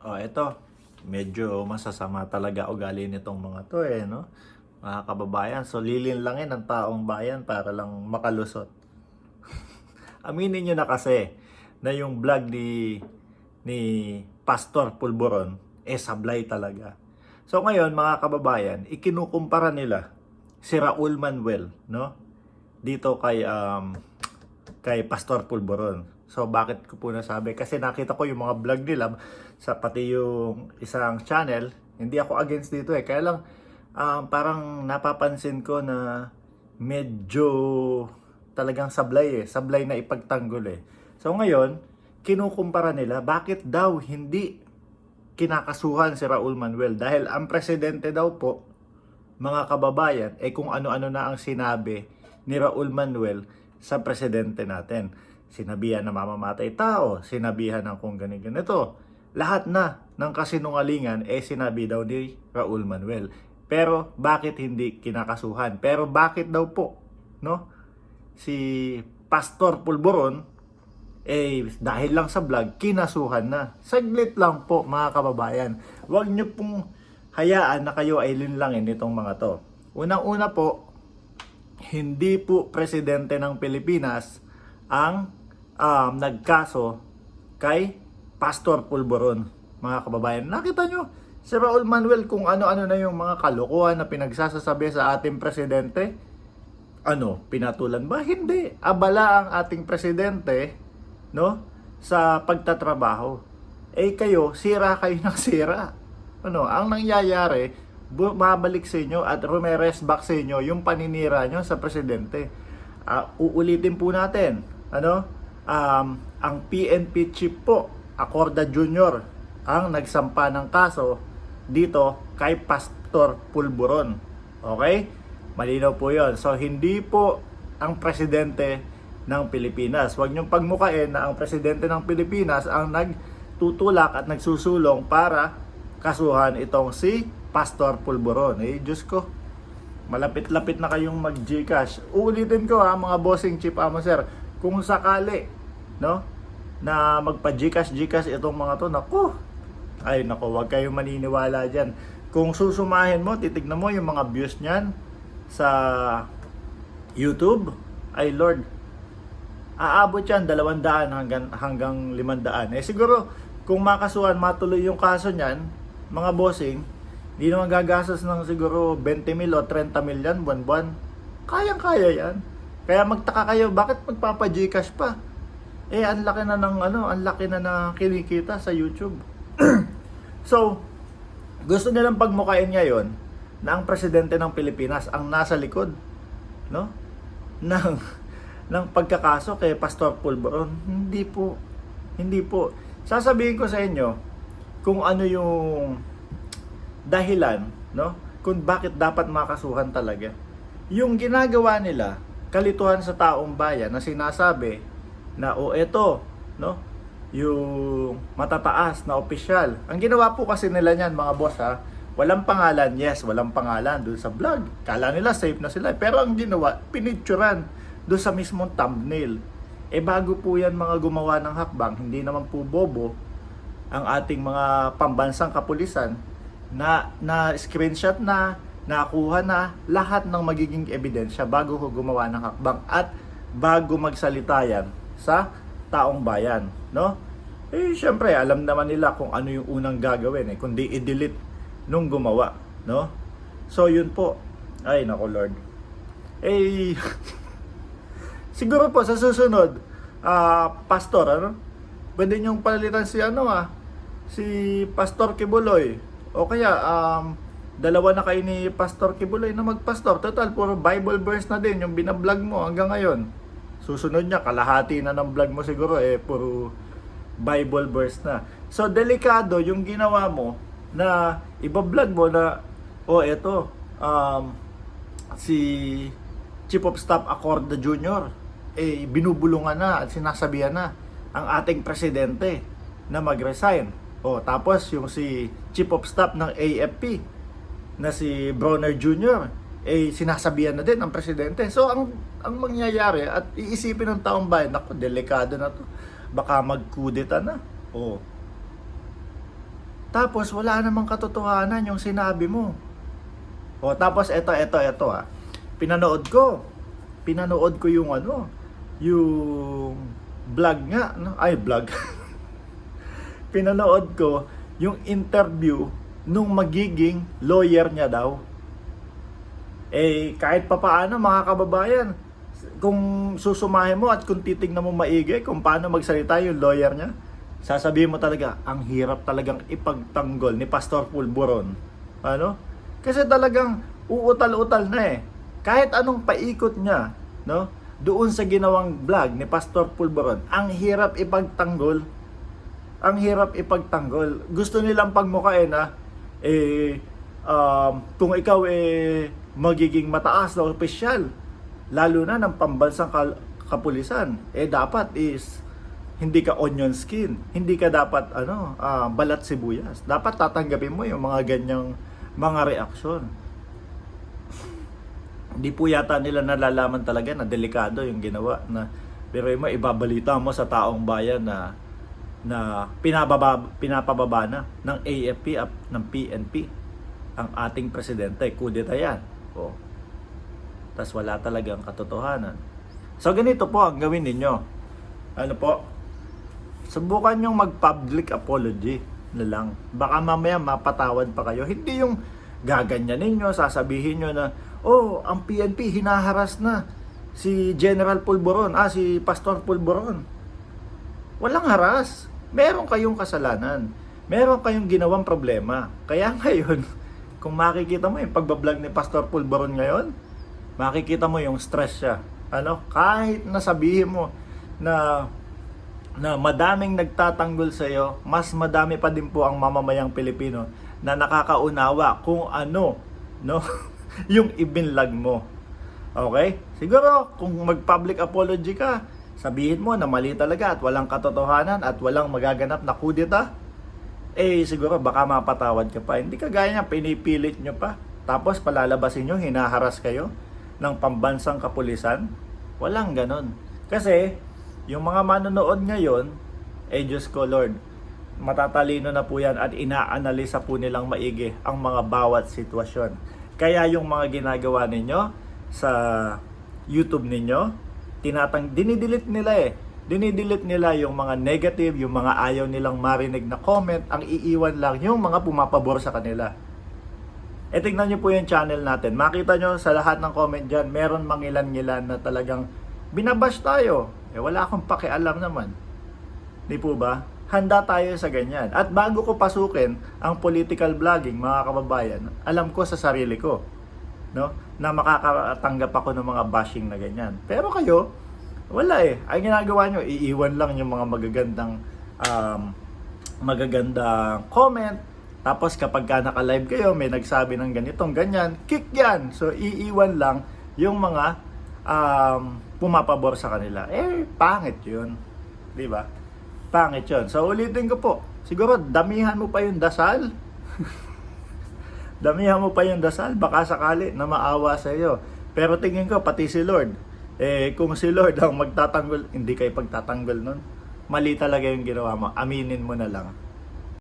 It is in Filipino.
Ito, medyo masasama talaga ugali nitong mga to no? Mga kababayan, so lilinlangin ang taong bayan para lang makalusot. Aminin nyo na kasi na yung vlog ni Pastor Pulboron, sablay talaga. So ngayon, mga kababayan, ikinukumpara nila si Raul Manuel, no? Dito kay Pastor Pulboron. So bakit ko po nasabi? Kasi nakita ko yung mga vlog nila sa pati yung isang channel. Hindi ako against dito Kaya lang parang napapansin ko na medyo talagang sablay na ipagtanggol So ngayon, kinukumpara nila bakit daw hindi kinakasuhan si Raul Manuel dahil ang presidente daw po, mga kababayan, kung ano-ano na ang sinabi ni Raul Manuel sa presidente natin. Sinabihan na mamamatay tao, sinabihan ng kung ganito. Lahat na ng kasinungalingan sinabi daw ni Raul Manuel. Pero bakit hindi kinakasuhan? Pero bakit daw po, no? Si Pastor Pulboron dahil lang sa vlog, kinasuhan na. Saglit lang po, mga kababayan. Huwag niyo pong hayaan na kayo ay linlangin nitong mga to. Unang-una po, hindi po presidente ng Pilipinas ang nagkaso kay Pastor Pulboron, mga kababayan. Nakita nyo, si Raul Manuel kung ano-ano na yung mga kalokohan na pinagsasasabi sa ating presidente. Pinatulan ba? Hindi. Abala ang ating presidente, no, sa pagtatrabaho. Kayo, sira kayo ng sira. Ang nangyayari, bumabalik sa inyo at rumeres back sa inyo yung paninira nyo sa presidente. Uulitin po natin, ang PNP chief po, Acorda Jr., ang nagsampa ng kaso dito kay Pastor Pulboron. Okay? Malinaw po yon. So, hindi po ang presidente ng Pilipinas. Huwag niyong pagmukain na ang presidente ng Pilipinas ang nagtutulak at nagsusulong para kasuhan itong si Pastor Pulboron. Diyos ko, malapit-lapit na kayong mag-Gcash. Uulitin ko mga bossing chief sir, kung sakali, no, na magpa-Gcash itong mga to, naku, huwag kayong maniniwala dyan. Kung susumahin mo, titignan mo yung mga views niyan sa YouTube, Lord, aabot yan 200 hanggang 500. Siguro kung makasuhan, matuloy yung kaso niyan, mga bossing, di naman gagastos ng siguro 20 mil o 30 mil yan buwan-buwan. Kayang-kaya yan. Kaya magtaka kayo, bakit magpapa-Gcash pa? Ang laki na ang laki na kinikita sa YouTube. So, gusto nilang pagmukain ngayon na ang presidente ng Pilipinas ang nasa likod, no? ng pagkakaso kay Pastor Pulboron. Hindi po. Sasabihin ko sa inyo kung ano yung dahilan, no? Kung bakit dapat makasuhan talaga. Yung ginagawa nila, kalituhan sa taong bayan na sinasabi na eto, no? Yung matataas na opisyal. Ang ginawa po kasi nila niyan, mga boss walang pangalan. Yes, walang pangalan doon sa vlog. Kala nila safe na sila. Pero ang ginawa, pinicturan doon sa mismong thumbnail. Bago po yan mga gumawa ng hakbang, hindi naman po bobo ang ating mga pambansang kapulisan na screenshot na, nakuha na lahat ng magiging ebidensya bago ko gumawa ng hakbang at bago magsalita yan sa taong bayan, no? Syempre, alam naman nila kung ano yung unang gagawin kundi i-delete nung gumawa, no? So, yun po. Nako Lord. Siguro po sa susunod, pastor, pwede niyong palitan si Pastor Kibuloy. O kaya, dalawa na kayo ni Pastor Kibuloy na magpastor. Total, puro Bible verse na din yung binablog mo hanggang ngayon. Susunod niya, kalahati na ng vlog mo siguro, puro Bible verse na. So, delikado yung ginawa mo na ibablog mo na, eto, si Chief of Staff Acorda Jr., binubulungan na at sinasabihan na ang ating presidente na mag-resign. Tapos yung si Chief of Staff ng AFP na si Bronner Jr., sinasabihan na din ang presidente. So ang mangyayari at iisipin ng taong bayan, delikado na to. Baka magkudeta na. Tapos wala namang katotohanan yung sinabi mo. O tapos ito ah. Pinanood ko yung ano, yung vlog nga, no? Ay, vlog. Pinanood ko yung interview nung magiging lawyer niya daw. Kahit papaano mga kababayan, kung susumahin mo at kung titignan mo maigi kung paano magsalita yung lawyer niya, sasabihin mo talaga, ang hirap talagang ipagtanggol ni Pastor Pulburon. Ano? Kasi talagang uutal-utal na eh. Kahit anong paikot niya, no? Doon sa ginawang vlog ni Pastor Pulburon, ang hirap ipagtanggol. Ang hirap ipagtanggol. Gusto nilang pagmukain na kung ikaw magiging mataas na opisyal, lalo na ng pambansang kapulisan, dapat is hindi ka onion skin, hindi ka dapat balat sibuyas. Dapat tatanggapin mo yung mga ganyang mga reaksyon. Hindi po yata nila nalalaman talaga na delikado yung ginawa na, pero mo ibabalita mo sa taong bayan na pinapababa na ng AFP at ng PNP ang ating presidente. Kudeta yan. Tas wala talagang katotohanan. So ganito po ang gawin ninyo. Ano po? Subukan nyo mag-public apology na lang. Baka mamaya mapatawad pa kayo. Hindi yung gaganyanin nyo, sasabihin nyo na, ang PNP hinaharas na si General Pulburon, si Pastor Pulburon. Walang haras. Meron kayong kasalanan. Meron kayong ginawang problema. Kaya ngayon, kung makikita mo yung pagbablog ni Pastor Pulburon ngayon, makikita mo yung stress siya. Kahit nasabihin mo na madaming nagtatanggol sa iyo, mas madami pa din po ang mamamayang Pilipino na nakakaunawa kung ano, no? Yung ibinlag mo. Okay? Siguro kung mag-public apology ka, sabihin mo na mali talaga at walang katotohanan at walang magaganap na kudeta, siguro baka mapatawad ka pa. Hindi kagaya niya, pinipilit nyo pa. Tapos palalabasin nyo, hinaharas kayo ng pambansang kapulisan. Walang ganon. Kasi, yung mga manonood ngayon, Diyos ko Lord, matatalino na po yan at inaanalisa po nilang maigi ang mga bawat sitwasyon. Kaya yung mga ginagawa ninyo sa YouTube ninyo, dinidelete nila Dinidelete nila yung mga negative, yung mga ayaw nilang marinig na comment, ang iiwan lang yung mga pumapabor sa kanila. Tingnan nyo po yung channel natin. Makita nyo sa lahat ng comment dyan, meron mangilan-ngilan na talagang binabash tayo. Wala akong pakialam naman. Di po ba? Handa tayo sa ganyan. At bago ko pasukin ang political vlogging, mga kababayan, alam ko sa sarili ko, no, na makakatanggap ako ng mga bashing na ganyan. Pero kayo, wala Ang ginagawa nyo, iiwan lang yung mga magagandang comment. Tapos kapag ka naka-live kayo, may nagsabi ng ganitong ganyan, kick yan. So iiwan lang yung mga pumapabor sa kanila. Pangit yun. Di ba? Pangit yun. So ulitin ko po, siguro damihan mo pa yung dasal. Damihan mo pa yung dasal, baka sakali na maawa sa iyo. Pero tingin ko, pati si Lord, kung si Lord ang magtatanggol, hindi kayo pagtatanggol nun. Mali talaga yung ginawa mo. Aminin mo na lang.